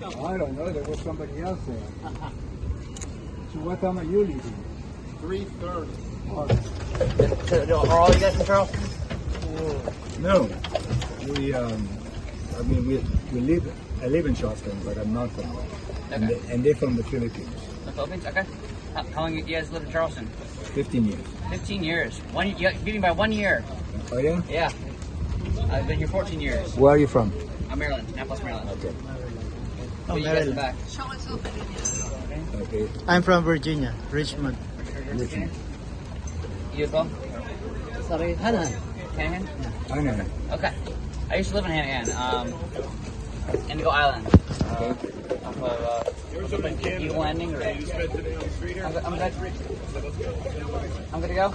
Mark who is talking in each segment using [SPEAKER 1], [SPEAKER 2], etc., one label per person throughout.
[SPEAKER 1] I don't know. There was somebody else there. So what time are you leaving?
[SPEAKER 2] 3:30.
[SPEAKER 3] Are all you guys from Charleston?
[SPEAKER 1] No. We live. I live in Charleston, but I'm not from there.
[SPEAKER 3] Okay.
[SPEAKER 1] And they're from the Philippines.
[SPEAKER 3] The Philippines? Okay. How long you guys live in Charleston?
[SPEAKER 1] 15 years.
[SPEAKER 3] 15 years. You got beaten by 1 year.
[SPEAKER 1] Oh yeah?
[SPEAKER 3] Yeah. I've been here 14 years.
[SPEAKER 1] Where are you from?
[SPEAKER 3] I'm Maryland, Annapolis, Maryland.
[SPEAKER 1] Okay.
[SPEAKER 3] So you guys are back.
[SPEAKER 1] Okay.
[SPEAKER 4] I'm from Virginia, Richmond.
[SPEAKER 1] Richmond.
[SPEAKER 3] You as well?
[SPEAKER 4] Sorry, Hanahan.
[SPEAKER 3] Hanahan?
[SPEAKER 1] I know.
[SPEAKER 3] Okay. I used to live in Hanahan, Indigo Island.
[SPEAKER 1] Okay.
[SPEAKER 3] Off of Eagle Landing. Or, I'm good. I'm good to go?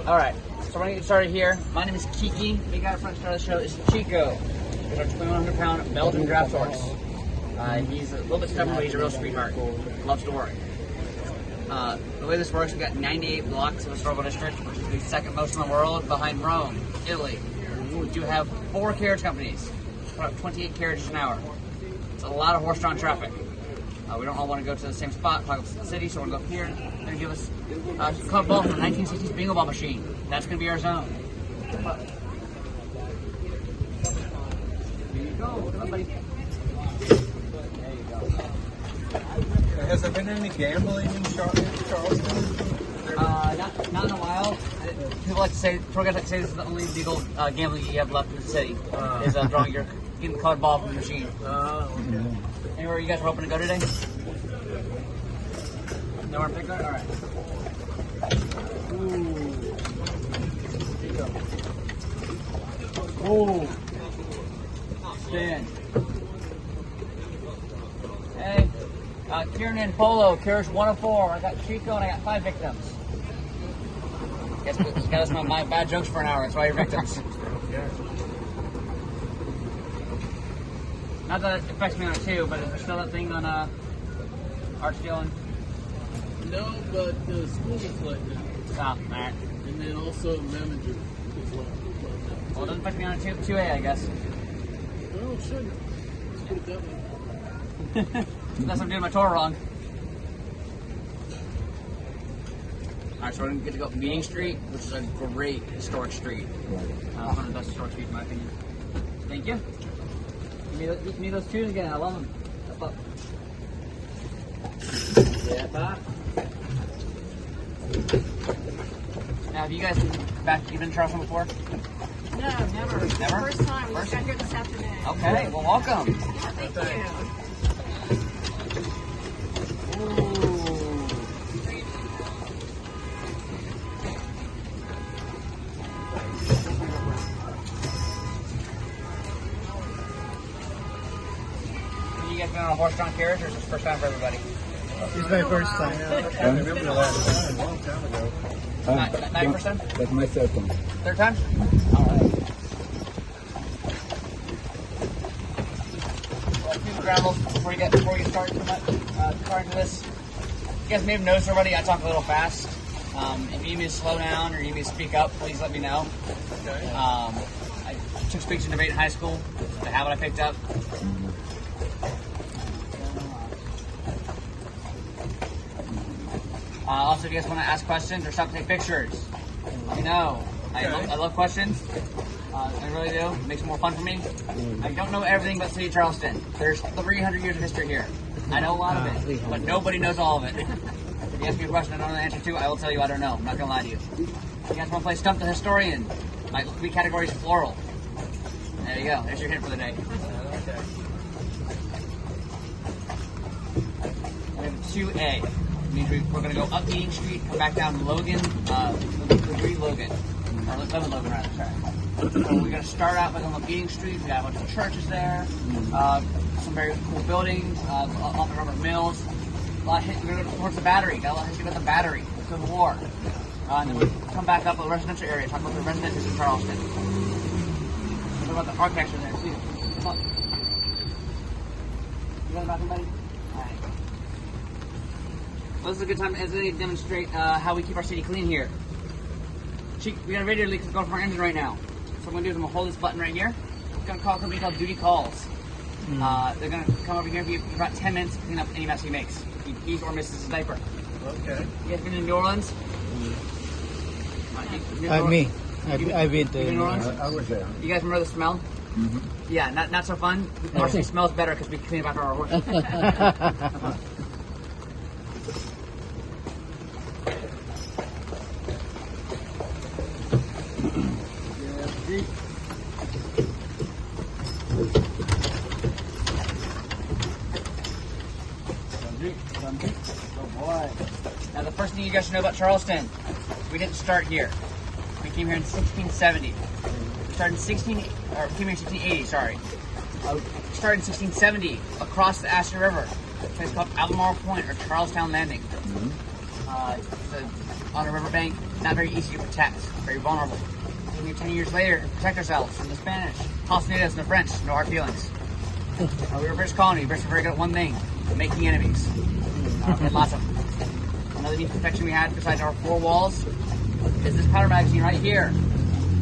[SPEAKER 3] All right. So we're going to get started here. My name is Kiki. The guy in front of the show is Chico. He's our 2,100-pound Belgian draft horse. He's a little bit stubborn, but he's a real sweetheart. Loves to work. The way this works, we've got 98 blocks of historical district, which is the second most in the world, behind Rome, Italy. We do have 4 carriage companies, put up 28 carriages an hour. It's a lot of horse-drawn traffic. We don't all want to go to the same spot, talk about the city, so we're going to go up here. They're going to give us a club ball from the 1960s bingo ball machine. That's going to be our zone. Here you go. Look at that, buddy.
[SPEAKER 2] Has there been any gambling in Charleston?
[SPEAKER 3] Not in a while. People like to say, tour guys like to say this is the only legal gambling you have left in the city, is getting the colored ball from the machine. Anywhere you guys were hoping to go today? Nowhere in particular? All right. Ooh. Stand. Hey. Kieran and Polo, carriage 104. I got Chico and I got 5 victims. Guess that's my bad jokes for an hour. That's why you're victims. Not that it affects me on it too, but is there still that thing on art stealing?
[SPEAKER 2] No, but the school is like that.
[SPEAKER 3] Oh, alright.
[SPEAKER 2] And then also manager is like that.
[SPEAKER 3] Well, it doesn't affect me on it too. 2A, I guess.
[SPEAKER 2] Oh, shit. Let's put it that way.
[SPEAKER 3] Unless I'm doing my tour wrong. Alright, so we're going to get to go up Meeting Street, which is a great historic street. One of the best historic streets in my opinion. Thank you. Give me those tunes again, I love them. Up, up. Yeah, back. Now, have you guys been in Charleston before?
[SPEAKER 5] No, never.
[SPEAKER 3] Never?
[SPEAKER 5] First time. We just got here this afternoon.
[SPEAKER 3] Okay, well, welcome.
[SPEAKER 5] Thank you.
[SPEAKER 3] You guys been on a horse-drawn carriage, or is this first time for everybody?
[SPEAKER 4] It's my first time.
[SPEAKER 2] I remember the last time, a long time ago.
[SPEAKER 3] 90%?
[SPEAKER 1] That's my third time.
[SPEAKER 3] Third time? All right. Well, a few gravel before you get started too far into this. You guys may have noticed already, I talk a little fast. If you need me to slow down or you need me to speak up, please let me know.
[SPEAKER 2] Okay.
[SPEAKER 3] I took speech and debate in high school. It's a habit I picked up. Also, if you guys want to ask questions or stop to take pictures, let me know. I love questions. I really do. It makes it more fun for me. I don't know everything about the city of Charleston. There's 300 years of history here. I know a lot of it, but nobody knows all of it. If you ask me a question I don't know the answer to, I will tell you I don't know. I'm not going to lie to you. If you guys want to play Stump the Historian, my 3 categories plural. There you go. There's your hint for the day. We have 2A. Means we're going to go up Meeting Street, come back down Logan, Logan, or Lemon Logan rather, sorry. So we're going to start out by going up Meeting Street. We got a bunch of churches there, some very cool buildings, off the rubber mills. A lot of history. We're going to go towards the Battery. Got a lot of history about the Battery, the Civil War. And then we come back up to the residential area, talk about the residences in Charleston. Talk about the architecture there too. Come on. You got a bathroom, buddy? Alright. Well, this is a good time to demonstrate how we keep our city clean here. We got a radio leak going from our engine right now. So what I'm going to do is I'm going to hold this button right here. I'm going to call a company called Duty Calls. They're going to come over here and be about 10 minutes to clean up any mess he makes. He's or misses his diaper.
[SPEAKER 2] Okay.
[SPEAKER 3] You guys been to New Orleans?
[SPEAKER 4] Me. I've been
[SPEAKER 3] You been to New Orleans?
[SPEAKER 1] I was there.
[SPEAKER 3] You guys remember the smell? Yeah, not so fun. Actually, smells better because we clean it after our horses.
[SPEAKER 1] Oh boy.
[SPEAKER 3] Now, the first thing you guys should know about Charleston, we didn't start here. We came here in 1670. We started in came here in 1680. Sorry. We started in 1670 across the Ashley River, a place called Albemarle Point or Charlestown Landing. It's on a riverbank, not very easy to protect, very vulnerable. Came here 10 years later to protect ourselves from the Spanish, Haciendas, and the French. No hard feelings. We were a British colony. British were very good at one thing: making enemies. We had lots of them. Another means of protection we had besides our four walls is this powder magazine right here.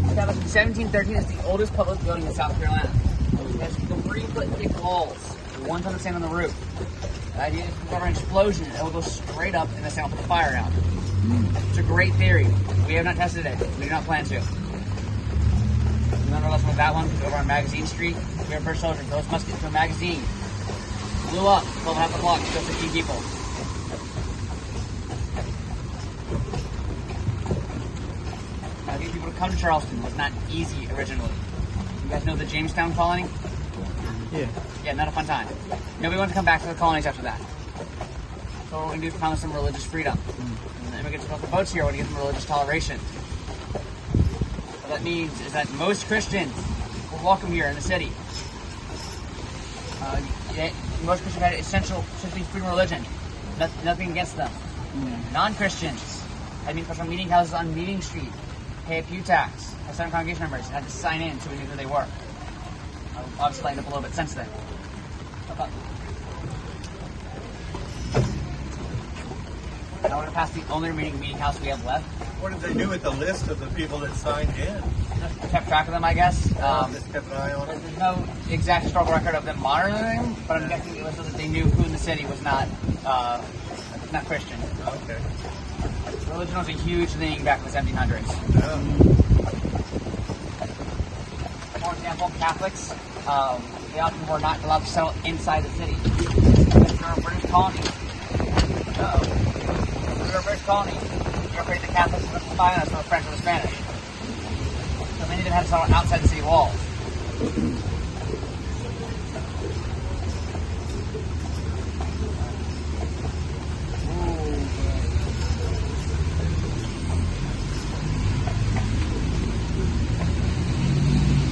[SPEAKER 3] Established in 1713, it's the oldest public building in South Carolina. It has 3-foot thick walls, one ton of sand on the roof. The idea is to cover an explosion, it will go straight up and the sand will put the fire out. It's a great theory. We have not tested it. We do not plan to. Remember with that one over on Magazine Street? We were British soldiers. Those muskets to a magazine. Blew up. 12.5 o'clock. Killed 15 people. Now, getting people to come to Charleston was not easy originally. You guys know the Jamestown colony?
[SPEAKER 4] Yeah.
[SPEAKER 3] Yeah, not a fun time. Nobody wanted to come back to the colonies after that. So what we're going to do is promise them religious freedom. And the immigrants off the boats here want to give them religious toleration. What that means is that most Christians were welcome here in the city. Most Christians had essentially freedom of religion. Nothing against them. Non-Christians had meeting houses on Meeting Street, pay a pew tax, have 7 congregation members, and had to sign in so we knew who they were. I'll obviously lighten up a little bit since then. Now we're going to pass the only remaining meeting house we have left.
[SPEAKER 2] What did they do with the list of the people that signed in?
[SPEAKER 3] Just kept track of them, I guess.
[SPEAKER 2] Just kept an eye on them?
[SPEAKER 3] There's no exact historical record of them monitoring them, but I'm guessing it was so that they knew who in the city was not Christian.
[SPEAKER 2] Okay.
[SPEAKER 3] Religion was a huge thing back in the 1700s.
[SPEAKER 2] Yeah.
[SPEAKER 3] For example, Catholics, they often were not allowed to settle inside the city. If you're a British colony, you're afraid the Catholics were going to spy on us from the French or the Spanish. So many of them had to settle outside the city walls.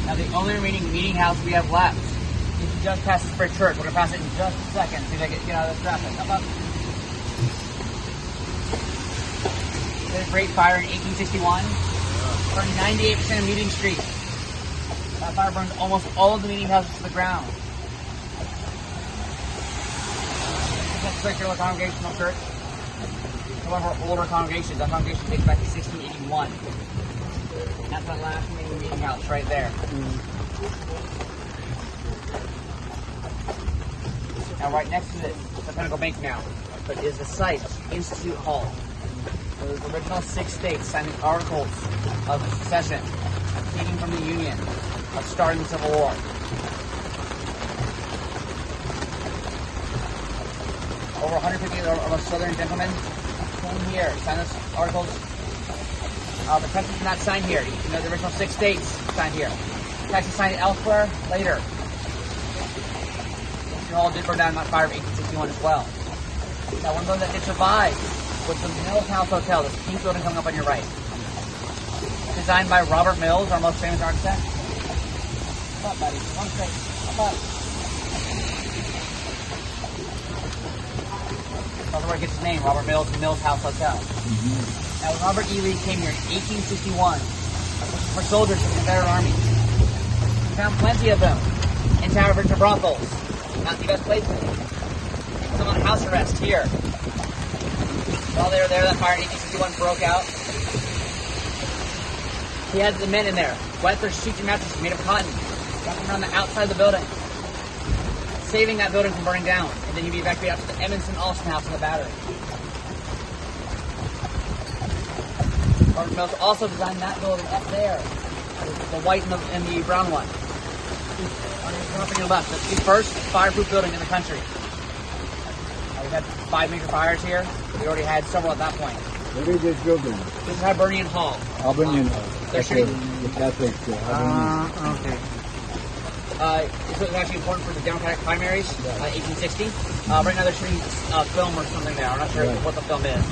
[SPEAKER 3] Now the only remaining meeting house we have left is just past the Spirit Church. We're going to pass it in just a second, see if I get out of this traffic. Come up. There's a great fire in 1861. Burned 98% of Meeting Street. That fire burned almost all of the meeting houses to the ground. This is a circular congregational church. It's one of our older congregations. That congregation dates back to 1681. And that's that last remaining meeting house right there. Now right next to this, the Pinnacle Bank now, but is the site of Institute Hall. So the original 6 states signed the Articles of Secession, seceding from the Union, of starting the Civil War. Over 150 of our Southern gentlemen came here, signed those articles. The Texas did not sign here. You know, the original 6 states signed here. Texas signed it elsewhere later. Institute Hall did burn down in that fire of 1861 as well. Now, one of those that did survive was the Mills House Hotel, this pink building coming up on your right. Designed by Robert Mills, our most famous architect. Come up, buddy. One straight. Come up. That's where it gets its name, Robert Mills, the Mills House Hotel. Now, when Robert E. Lee came here in 1861, for soldiers of the Confederate Army, we found plenty of them in taverns and brothels. Not the best places. Some on house arrest here. While they were there, that fire in 1861 broke out. He had the men in there, wet their sheets and mattresses made of cotton, wrapped them around the outside of the building. saving that building from burning down, and then he'd be evacuated out to the Evanston Austin House in the Battery. Martin Mills also designed that building up there, the white and the brown one. On your left, that's the first fireproof building in the country. We've had 5 major fires here. We already had several at that point.
[SPEAKER 1] What is this building?
[SPEAKER 3] This is Hibernian Hall.
[SPEAKER 1] Hibernian.
[SPEAKER 3] They're shooting.
[SPEAKER 1] The Catholic.
[SPEAKER 4] Okay.
[SPEAKER 3] This was actually important for the Democratic primaries, 1860. Right now they're shooting a film or something there. I'm not sure what the film is.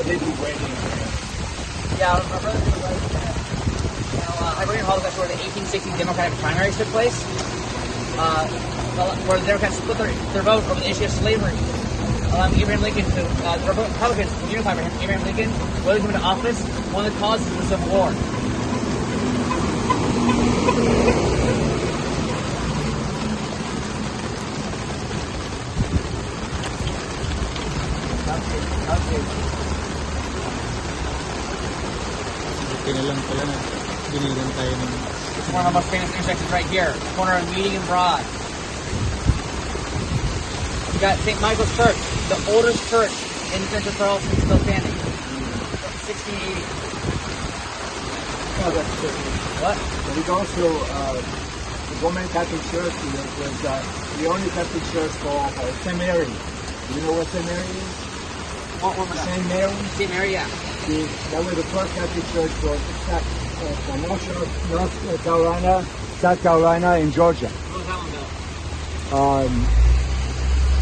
[SPEAKER 2] But they do branding.
[SPEAKER 3] Yeah, my brother did right there. Hibernian Hall is actually where the 1860 Democratic primaries took place, where the Democrats split their vote over the issue of slavery, allowing Abraham Lincoln to, the Republicans to unify for him. Abraham Lincoln, willing him into office, one of the causes of the Civil War.
[SPEAKER 4] Buti na lang pala na binigyan tayo ng...
[SPEAKER 3] It's one of the most famous intersections right here, the corner of Meeting and Broad. You got St. Michael's Church, the oldest church in Central Charleston, still standing. 1680.
[SPEAKER 1] Oh, that's true.
[SPEAKER 3] What?
[SPEAKER 1] But it's also the Roman Catholic Church was the only Catholic church called St. Mary. Do you know what St. Mary is?
[SPEAKER 3] What was that?
[SPEAKER 1] St. Mary.
[SPEAKER 3] St. Mary, yeah.
[SPEAKER 1] That was the first Catholic church from North Carolina, South Carolina, and Georgia.
[SPEAKER 3] What was that one built?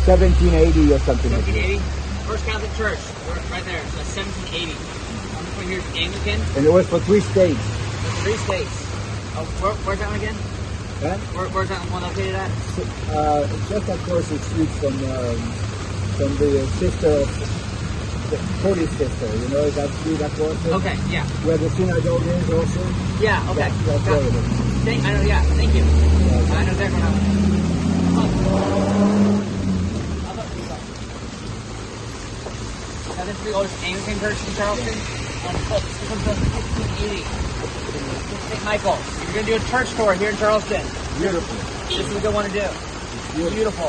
[SPEAKER 1] 1780 or something like that.
[SPEAKER 3] 1780. First Catholic Church, right there. So 1780. This one here is Anglican.
[SPEAKER 1] And it was for 3 states.
[SPEAKER 3] There's 3 states. Oh, where's that one again?
[SPEAKER 1] Huh?
[SPEAKER 3] Where's that one located at?
[SPEAKER 1] Just across the street from the sister of the Holy Sister. You know that street across it?
[SPEAKER 3] Okay, yeah.
[SPEAKER 1] Where the synagogue is also.
[SPEAKER 3] Yeah, okay.
[SPEAKER 1] That's where it is.
[SPEAKER 3] I know, yeah, thank you. I know exactly how. Now, this is the oldest Anglican church in Charleston. And this one's built in 1680. St. Michael. If you're going to do a church tour here in Charleston,
[SPEAKER 1] Beautiful.
[SPEAKER 3] this is a good one to do.
[SPEAKER 1] Beautiful.
[SPEAKER 3] Beautiful.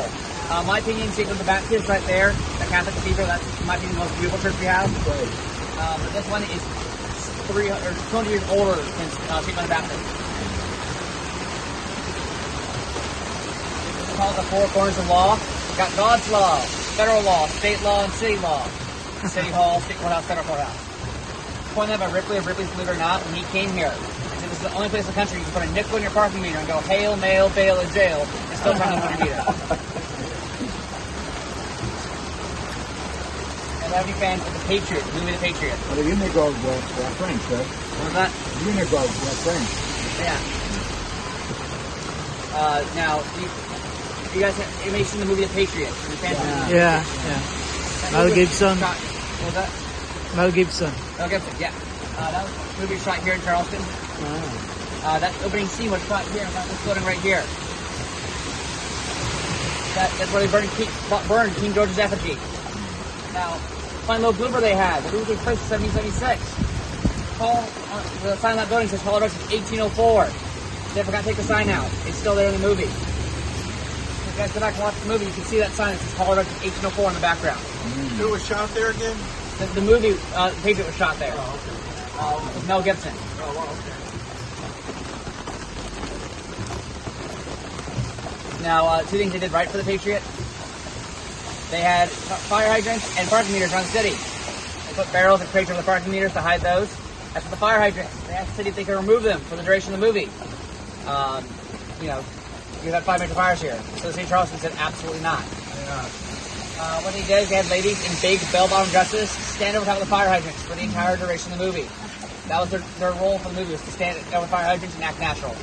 [SPEAKER 3] My opinion, St. John the Baptist right there, the Catholic Cathedral, that's, in my opinion, the most beautiful church we have.
[SPEAKER 1] Right.
[SPEAKER 3] But this one is 200 years older than St. John the Baptist. It's called the Four Corners of Law. We've got God's law, federal law, state law, and city law. City Hall, state courthouse, federal courthouse. Pointed out by Ripley of Ripley's Believe It or Not, when he came here, he said this is the only place in the country you can put a nickel in your parking meter and go hail, mail, bail, and jail, and still turn on your meter. And that would be fans of The Patriot, the movie The Patriot.
[SPEAKER 1] Well, the Unigogs were French, right?
[SPEAKER 3] What was that?
[SPEAKER 1] Unigogs were French.
[SPEAKER 3] Yeah. Now, you guys have, you may have seen the movie The Patriot. Are you fans of it?
[SPEAKER 4] Yeah.
[SPEAKER 3] That
[SPEAKER 4] Mel
[SPEAKER 3] movie was
[SPEAKER 4] Gibson.
[SPEAKER 3] shot- What was that?
[SPEAKER 4] Mel Gibson.
[SPEAKER 3] Mel Gibson, yeah. That was a movie shot here in Charleston. That opening scene was shot here, about this building right here. That's where they burned King George's effigy. Now, fun little blooper they had. The movie took place in 1776. The sign on that building says Hall of Records 1804. They forgot to take the sign out. It's still there in the movie. If you guys go back and watch the movie, you can see that sign that says Hall of Records 1804 in the background.
[SPEAKER 2] Who was shot there again?
[SPEAKER 3] The movie, The Patriot was shot there. With Mel Gibson.
[SPEAKER 2] Oh, wow, okay.
[SPEAKER 3] Now, 2 things they did right for The Patriot. They had fire hydrants and parking meters around the city. They put barrels and crates over the parking meters to hide those. As for the fire hydrants, they asked the city if they could remove them for the duration of the movie. You've had 5 major fires here. So the city of Charleston said absolutely not. What they did is they had ladies in big bell-bottom dresses stand over top of the fire hydrants for the entire duration of the movie. That was their role for the movie, was to stand over fire hydrants and act natural.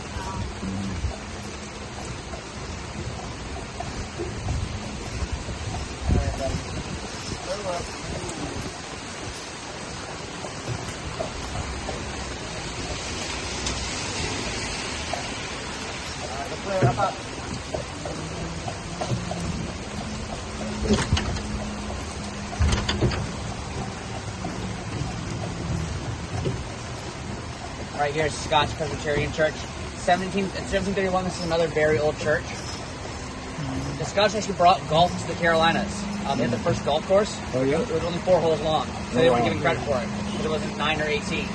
[SPEAKER 3] Right here is Scott's Presbyterian Church. 1731, this is another very old church. The Scottish actually brought golf to the Carolinas. They had the first golf course.
[SPEAKER 1] Oh, yeah?
[SPEAKER 3] It was only 4 holes long, so they
[SPEAKER 1] Oh,
[SPEAKER 3] weren't
[SPEAKER 1] wow.
[SPEAKER 3] giving credit for it because it wasn't 9 or 18.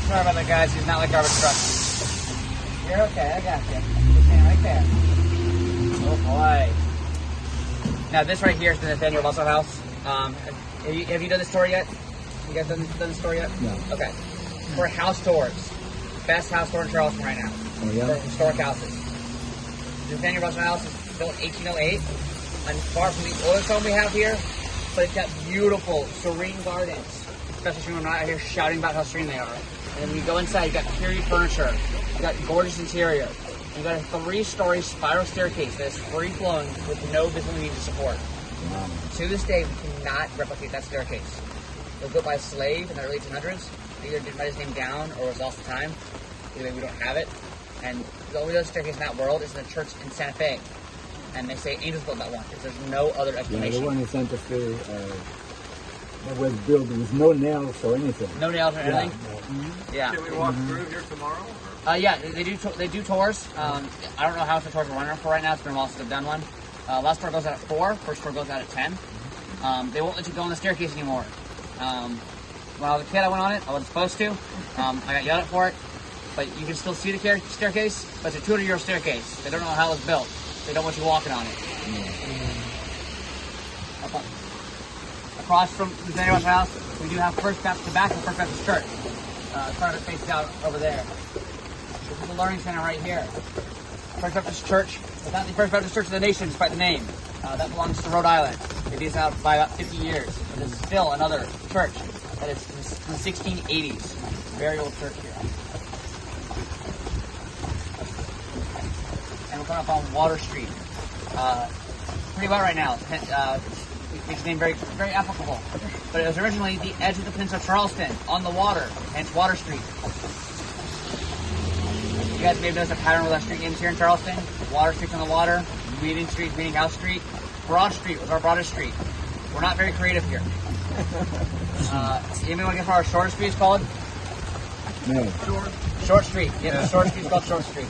[SPEAKER 3] Sorry about that, guys. He's not like garbage truck. You're okay. I got you. Just stand right there. Oh boy. Now this right here is the Nathaniel Russell House. Have you done this tour yet? You guys done this tour yet?
[SPEAKER 1] No.
[SPEAKER 3] Okay. For house tours, best house tour in Charleston right now.
[SPEAKER 1] Oh, yeah?
[SPEAKER 3] For historic houses. The Nathaniel Russell House is built in 1808. And far from the oldest home we have here, but it's got beautiful, serene gardens. Especially when we're not out here shouting about how serene they are. And then when you go inside, you got period furniture. You got gorgeous interior. You got a 3-story spiral staircase that is free flowing with no visible means of support.
[SPEAKER 1] Wow.
[SPEAKER 3] To this day, we cannot replicate that staircase. It was built by a slave in the early 1800s. Either didn't write his name down or was lost to time. Either way, we don't have it. And the only other staircase in that world is in the church in Santa Fe. And they say angels built that one because there's no other
[SPEAKER 1] Yeah,
[SPEAKER 3] explanation.
[SPEAKER 1] the one in Santa Fe that was built with no nails or anything.
[SPEAKER 3] No nails or anything. Yeah.
[SPEAKER 2] Can we walk through here tomorrow?
[SPEAKER 3] Yeah, they do tours. I don't know how much the tours are running for right now. It's been a while since I've done one. Last tour goes out at 4. First tour goes out at 10. They won't let you go on the staircase anymore. When I was a kid, I went on it. I wasn't supposed to. I got yelled at for it. But you can still see the staircase. But it's a 200-year-old staircase. They don't know how it was built. They don't want you walking on it. Across from the Nathaniel Russell House, we do have First Baptist, the back of First Baptist Church. Part of it faces out over there. This is the Learning Center right here. First Baptist Church. It's not the First Baptist Church of the nation, despite the name. That belongs to Rhode Island. It is out by about 50 years. But there's still another church that is from the 1680s. Very old church here. And we're coming up on Water Street. Pretty well right now. It's named very, very applicable. But it was originally the edge of the peninsula of Charleston, on the water, hence Water Street. You guys may have noticed a pattern with our street names here in Charleston. Water Street's on the water, Meeting Street, Meeting House Street. Broad Street was our broadest street. We're not very creative here. Anybody want to guess what our shortest street is called?
[SPEAKER 1] No.
[SPEAKER 3] Short Street. Yeah, the short street is called Short Street.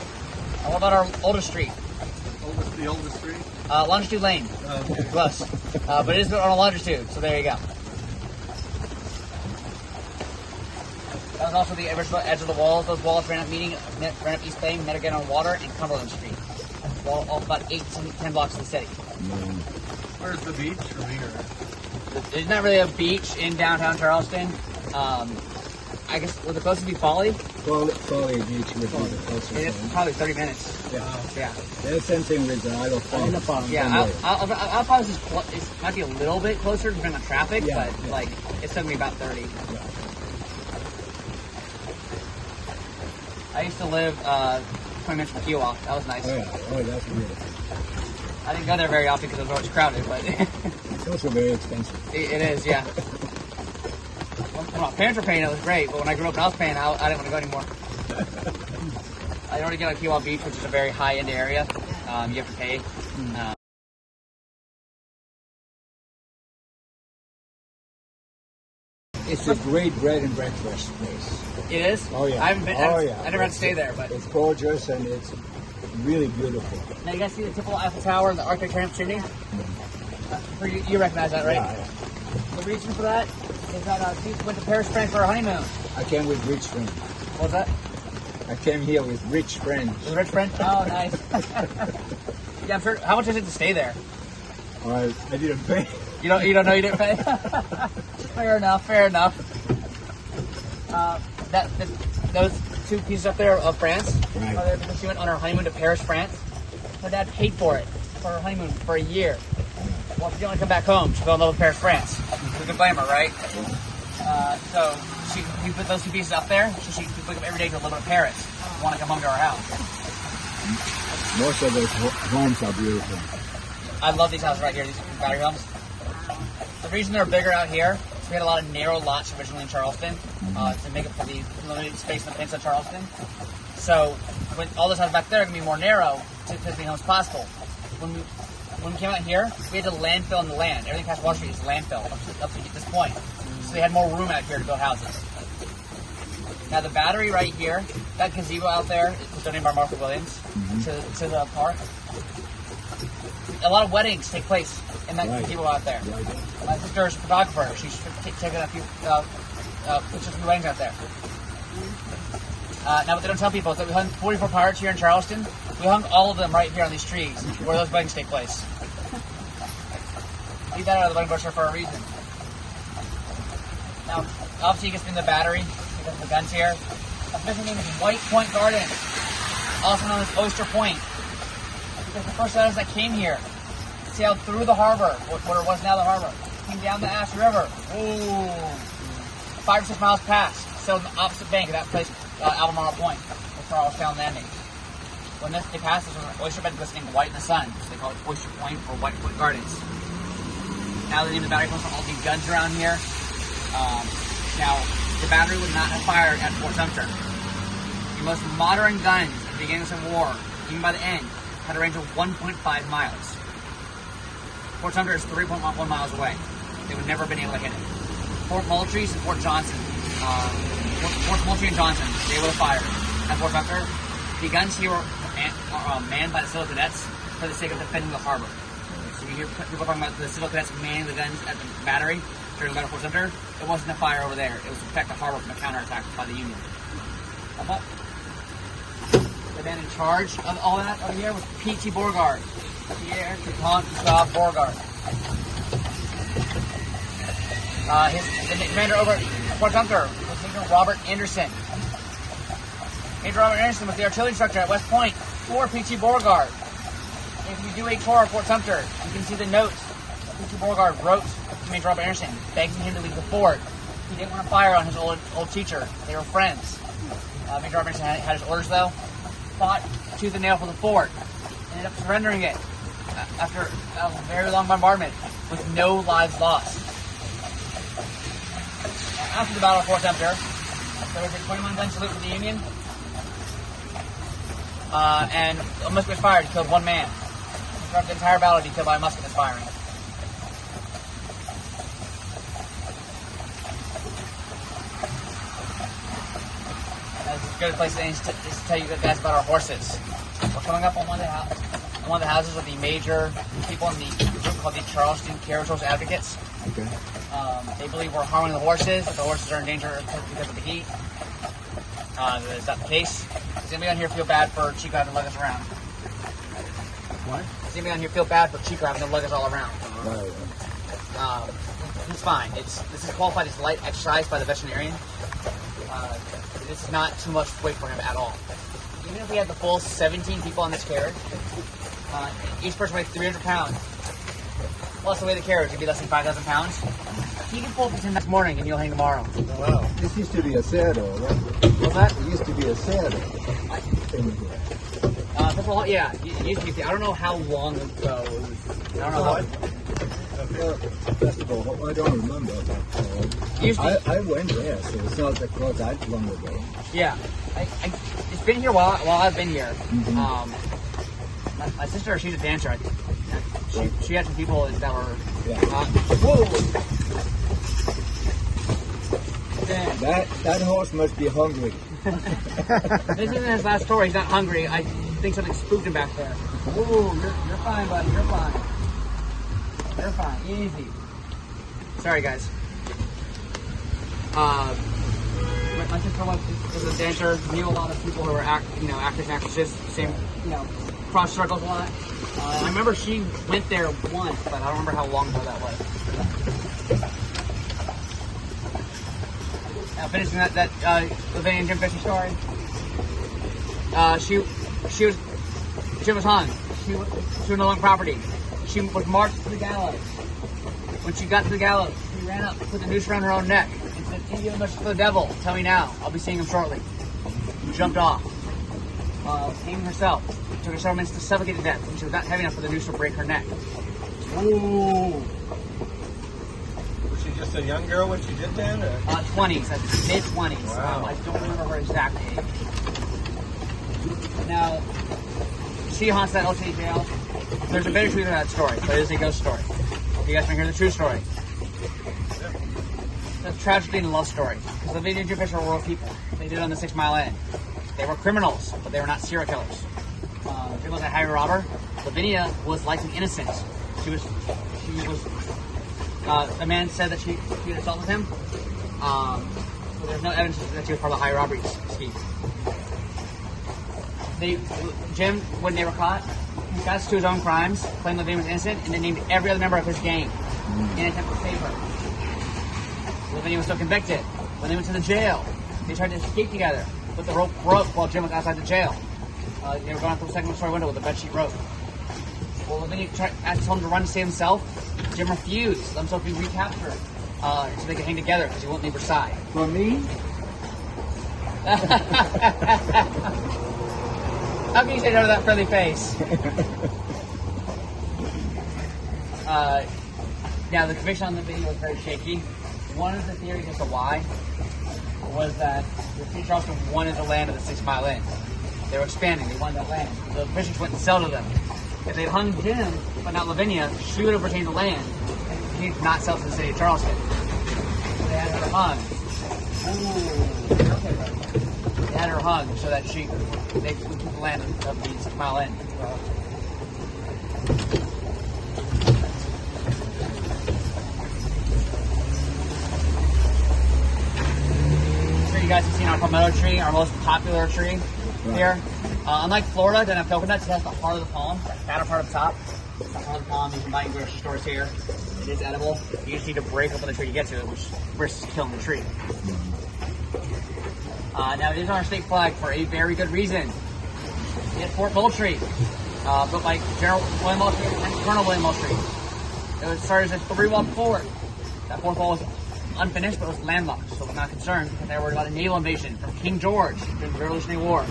[SPEAKER 3] And what about our oldest street?
[SPEAKER 2] The oldest street?
[SPEAKER 3] Longitude Lane.
[SPEAKER 2] Okay.
[SPEAKER 3] Close. But it is on a longitude, so there you go. That was also the original edge of the walls. Those walls ran up East Bay, met again on Water, and Cumberland Street. All about 8 to 10 blocks of the city.
[SPEAKER 2] Where's the beach from here?
[SPEAKER 3] There's not really a beach in downtown Charleston. I guess would the closest be Folly?
[SPEAKER 1] Folly Beach would be the closest
[SPEAKER 3] It's
[SPEAKER 1] one.
[SPEAKER 3] probably 30 minutes.
[SPEAKER 1] Yeah.
[SPEAKER 3] Yeah.
[SPEAKER 1] There's same thing with the Isle of Palm.
[SPEAKER 3] Yeah, I'll probably just it might be a little bit closer depending on traffic,
[SPEAKER 1] Yeah,
[SPEAKER 3] but
[SPEAKER 1] yeah.
[SPEAKER 3] like it's gonna be about 30.
[SPEAKER 1] Yeah.
[SPEAKER 3] I used to live 20 minutes from Kiowa. That was nice.
[SPEAKER 1] Oh, yeah. Oh, that's beautiful.
[SPEAKER 3] I didn't go there very often because it was always crowded, but
[SPEAKER 1] It's also very expensive.
[SPEAKER 3] it is, yeah. When my parents were paying, it was great, but when I grew up and I was paying, I didn't want to go anymore. I already get on Kiowa Beach, which is a very high-end area. You have to pay.
[SPEAKER 1] It's a great bread and breakfast place.
[SPEAKER 3] It is?
[SPEAKER 1] Oh, yeah.
[SPEAKER 3] I haven't been.
[SPEAKER 1] Oh, yeah.
[SPEAKER 3] I never had to stay there, but.
[SPEAKER 1] It's gorgeous and it's really beautiful.
[SPEAKER 3] Now you guys see the typical Eiffel Tower and the Arc de Triomphe chimney? You recognize that, right?
[SPEAKER 1] Yeah.
[SPEAKER 3] The reason for that is that she went to Paris, France for her honeymoon.
[SPEAKER 1] I came with rich friends.
[SPEAKER 3] What was that?
[SPEAKER 1] I came here with rich friends.
[SPEAKER 3] Was it rich friend? Oh, nice. Yeah, I'm sure. How much is it to stay there?
[SPEAKER 1] I didn't pay.
[SPEAKER 3] You don't know you didn't pay? Fair enough. Those two pieces up there of France
[SPEAKER 1] Right.
[SPEAKER 3] are there because she went on her honeymoon to Paris, France. Her dad paid for it for her honeymoon for a year. Well, she didn't want to come back home. She fell in love with Paris, France. We can blame her, right? So he put those two pieces up there. So she could wake up every day to live in Paris. Want to come home to our house.
[SPEAKER 1] Most of those homes are beautiful.
[SPEAKER 3] I love these houses right here, these battery homes. The reason they're bigger out here is we had a lot of narrow lots originally in Charleston to make up for the limited space in the peninsula of Charleston. So when all those houses back there are going to be more narrow to fit as many homes possible. When we came out here, we had to landfill in the land. Everything past Water Street is landfill up to this point. So they had more room out here to build houses. Now the battery right here, that gazebo out there is donated by Martha Williams to the park. A lot of weddings take place in that gazebo out there. My sister's a photographer. She's taken a few pictures of the weddings out there. Now what they don't tell people is that we hung 44 pirates here in Charleston. We hung all of them right here on these trees where those weddings take place. Leave that out of the wedding brochure for a reason. Now, obviously you can spin the battery because of the guns here. A fishing name is White Point Garden, also known as Oyster Point. Because the first settlers that came here sailed through the harbor, what it was now the harbor, came down the Ash River, 5 or 6 miles past, sailed on the opposite bank of that place, Albemarle Point, where Charlestown landing. When they passed, this was an oyster bed glistening white in the sun, so they call it Oyster Point or White Point Gardens. Now the name of the battery comes from all these guns around here. Now, the battery would not have fired at Fort Sumter. The most modern guns at the beginning of the Civil War, even by the end, had a range of 1.5 miles. Fort Sumter is 3.1 miles away. They would never have been able to hit it. Fort Moultrie and Fort Johnson, Fort Moultrie and Johnson, they would have fired. At Fort Sumter, the guns here were manned by the Civil Cadets for the sake of defending the harbor. So you hear people talking about the Civil Cadets manning the guns at the battery during the Battle of Fort Sumter. It wasn't a fire over there. It was to protect the harbor from a counterattack by the Union. The man in charge of all that over here was P.T. Beauregard. Pierre Gustave Beauregard. The commander over at Fort Sumter was Major Robert Anderson. Major Robert Anderson was the artillery instructor at West Point for P.T. Beauregard. If you do a tour of Fort Sumter, you can see the notes P.T. Beauregard wrote to Major Robert Anderson, begging him to leave the fort. He didn't want to fire on his old teacher. They were friends. Major Robert Anderson had his orders though. Fought tooth and nail for the fort. Ended up surrendering it after a very long bombardment with no lives lost. After the Battle of Fort Sumter, there was a 21-gun salute for the Union, and a musket was fired. He killed one man. Throughout the entire battle, he killed by a musket that's firing. That's a good place to tell you guys about our horses. We're coming up on one of the houses of the major people in the group called the Charleston Carriage Horse Advocates.
[SPEAKER 1] Okay.
[SPEAKER 3] They believe we're harming the horses, that the horses are in danger because of the heat. Is that the case? Does anybody on here feel bad for Chico having to lug us around?
[SPEAKER 1] What?
[SPEAKER 3] Does anybody on here feel bad for Chico having to lug us all around? It's fine. This is qualified as light exercise by the veterinarian. This is not too much weight for him at all. Even if we had the full 17 people on this carriage, each person weighs 300 pounds. Plus the weight of the carriage would be less than 5,000 pounds. He can pull for 10 next morning and you'll hang tomorrow.
[SPEAKER 1] Wow. This used to be a saddle, right?
[SPEAKER 3] What's that?
[SPEAKER 1] It used to be a saddle.
[SPEAKER 3] Yeah, it used to be. I don't know how long ago. I don't know how.
[SPEAKER 1] First of all, I don't remember that. I went there, so it's not that long ago.
[SPEAKER 3] Yeah, it's been here while I've been here. My sister, she's a dancer. She had some people that were.
[SPEAKER 1] Yeah.
[SPEAKER 3] Whoa!
[SPEAKER 1] That horse must be hungry.
[SPEAKER 3] This isn't his last story. He's not hungry. I think something spooked him back there. Ooh, you're fine, buddy. You're fine. You're fine. Easy. Sorry, guys. My sister was a dancer. Knew a lot of people who were actors and actresses. Same, cross circles a lot. I remember she went there once, but I don't remember how long ago that was. Now finishing that Levine and Jim Fisher story. She was hung. She was no longer property. She was marched to the gallows. When she got to the gallows, she ran up, put the noose around her own neck, and said, "Indian message for the devil. Tell me now. I'll be seeing him shortly." And jumped off. Hanging herself. took her several minutes to suffocate to death, and she was not heavy enough for the noose to break her neck.
[SPEAKER 2] Ooh. Was she just a young girl when she did that? Or?
[SPEAKER 3] 20s, mid-20s.
[SPEAKER 2] Wow.
[SPEAKER 3] I don't remember her exact age. Now, she haunts that LT jail. There's a bit of truth in that story, but it is a ghost story. You guys want to hear the true story? It's a tragedy and love story. Because the Lavinia and Jim Fisher were real people. They did it on the 6 Mile Inn. They were criminals, but they were not serial killers. Jim was a highway robber. Lavinia was likely innocent. The man said that she had assaulted him. But there's no evidence that she was part of the highway robbery scheme. Jim, when they were caught, confessed to his own crimes, claimed Lavinia was innocent, and then named every other member of his gang in an attempt to save her. Lavinia was still convicted. When they went to the jail, they tried to escape together, but the rope broke while Jim was outside the jail. They were going out the second story window with a bedsheet rope. Well, Lavinia asked him to run to save himself. Jim refused. Let himself be recaptured so they could hang together because he won't leave her side.
[SPEAKER 1] For me?
[SPEAKER 3] How can you say no to that friendly face? Now, the conviction on the video was very shaky. One of the theories as to why was that the city of Charleston wanted the land of the 6 Mile Inn. They were bishops They wanted that land. The bishops went and sell to them. If they'd hung Jim, but not Lavinia, she would have retained the land and continued to not sell to the city of Charleston. So they had her hung. They had her hung so that they would keep the land of the 6 Mile Inn. You guys have seen our palmetto tree, our most popular tree here. Unlike Florida, that have coconuts, it has the heart of the palm, that fatter part up top. It's the heart of the palm. You can buy in grocery stores here. It is edible. You just need to break open the tree to get to it, which risks killing the tree. Now, it is on our state flag for a very good reason. It's Fort Moultrie, built by General William Moultrie and Colonel William Moultrie. It started as a 3-walled fort. That fourth wall was unfinished, but it was landlocked, so we're not concerned because they were worried about a naval invasion from King George during the Revolutionary War.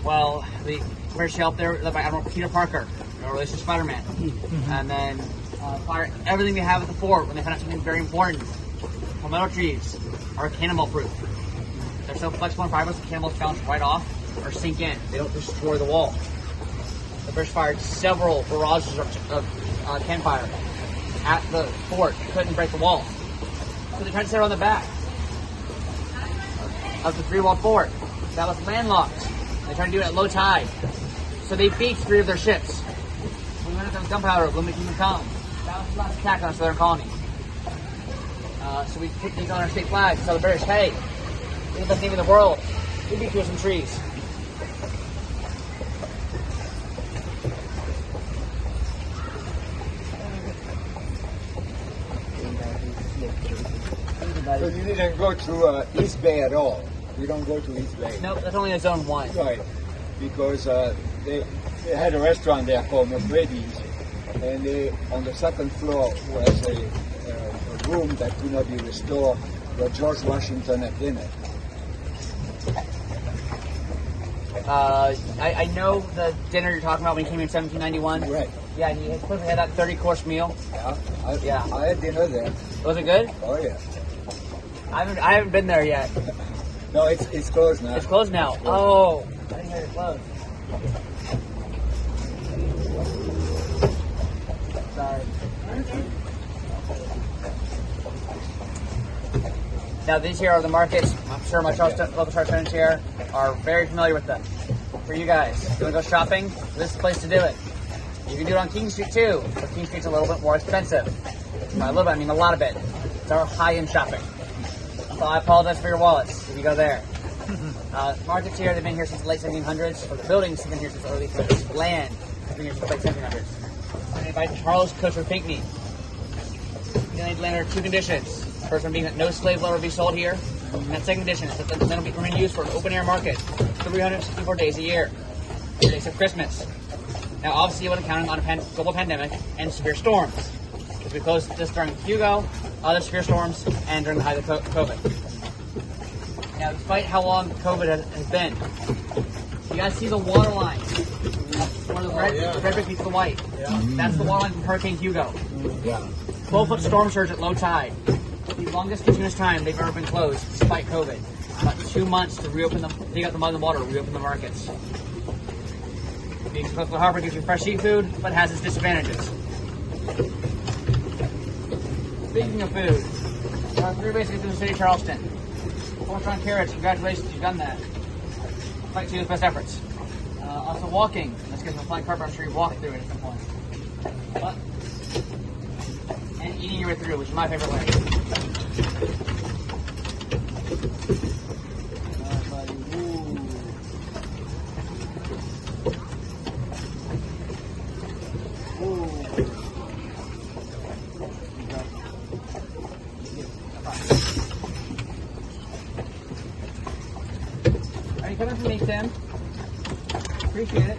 [SPEAKER 3] Well, the British helped there led by Admiral Peter Parker, in relation to Spider-Man, and then fired everything they have at the fort when they found out something very important. Palmetto trees are cannonball-proof. They're so flexible and fibrous that cannonballs bounce right off or sink in. They don't destroy the wall. The British fired several barrages of cannon fire at the fort. They couldn't break the wall. So they tried to set it on the back of the 3-walled fort. That was landlocked. They tried to do it at low tide. So they beat 3 of their ships. We went after gunpowder, when we can come. That was the last attack on a southern colony. So we put these on our state flag to tell the British, hey, we're the best navy in the world. We beat you with some trees.
[SPEAKER 1] So you didn't go to East Bay at all? You don't go to East Bay?
[SPEAKER 3] Nope, that's only in Zone 1.
[SPEAKER 1] Right, because they had a restaurant there called McBrady's, and on the second floor was a room that could not be restored, where George Washington had dinner.
[SPEAKER 3] I know the dinner you're talking about when he came in 1791.
[SPEAKER 1] Right.
[SPEAKER 3] Yeah, he supposed to had that 30-course meal.
[SPEAKER 1] Yeah, I had dinner there.
[SPEAKER 3] Was it good?
[SPEAKER 1] Oh yeah.
[SPEAKER 3] I haven't been there yet.
[SPEAKER 1] No, it's closed now.
[SPEAKER 3] It's closed now. Oh, I didn't hear it closed. Sorry. Now these here are the markets. I'm sure my local Charlestonians here are very familiar with them. For you guys, if you want to go shopping, this is the place to do it. You can do it on King Street too, but King Street's a little bit more expensive. By a little bit, I mean a lot of it. It's our high-end shopping. So I apologize for your wallets if you go there. Markets here, they've been here since the late 1700s. Or the buildings have been here since the early 1800s. Land has been here since the late 1700s. And by Charles Coacher Pinckney. You need land under 2 conditions. First one being that no slave labor will be sold here. And that second condition is that the land will be remain used for an open-air market 364 days a year. 3 days of Christmas. Now, obviously, you wasn't counting on a global pandemic and severe storms. Because we closed this during Hugo, other severe storms, and during the height of COVID. Now, despite how long COVID has been, You guys see the water line? One of the red brick meets the white.
[SPEAKER 2] Yeah.
[SPEAKER 3] That's the water line from Hurricane Hugo.
[SPEAKER 1] Yeah.
[SPEAKER 3] 12-foot storm surge at low tide. The longest continuous time they've ever been closed, despite COVID. About 2 months to reopen them, dig up the mud and the water, reopen the markets. Being close to the harbor gives you fresh seafood, but has its disadvantages. Speaking of food, there are 3 basic foods in the city of Charleston. Horse-drawn carrots, congratulations, you've done that. Fight to his best efforts. Also walking. Let's get some flying carpet. I'm sure you've walked through it at some point. But, and eating your way through, which is my favorite way. Are you coming for me, Tim? Appreciate it.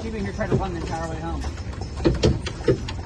[SPEAKER 3] Keeping here trying to run the entire way home.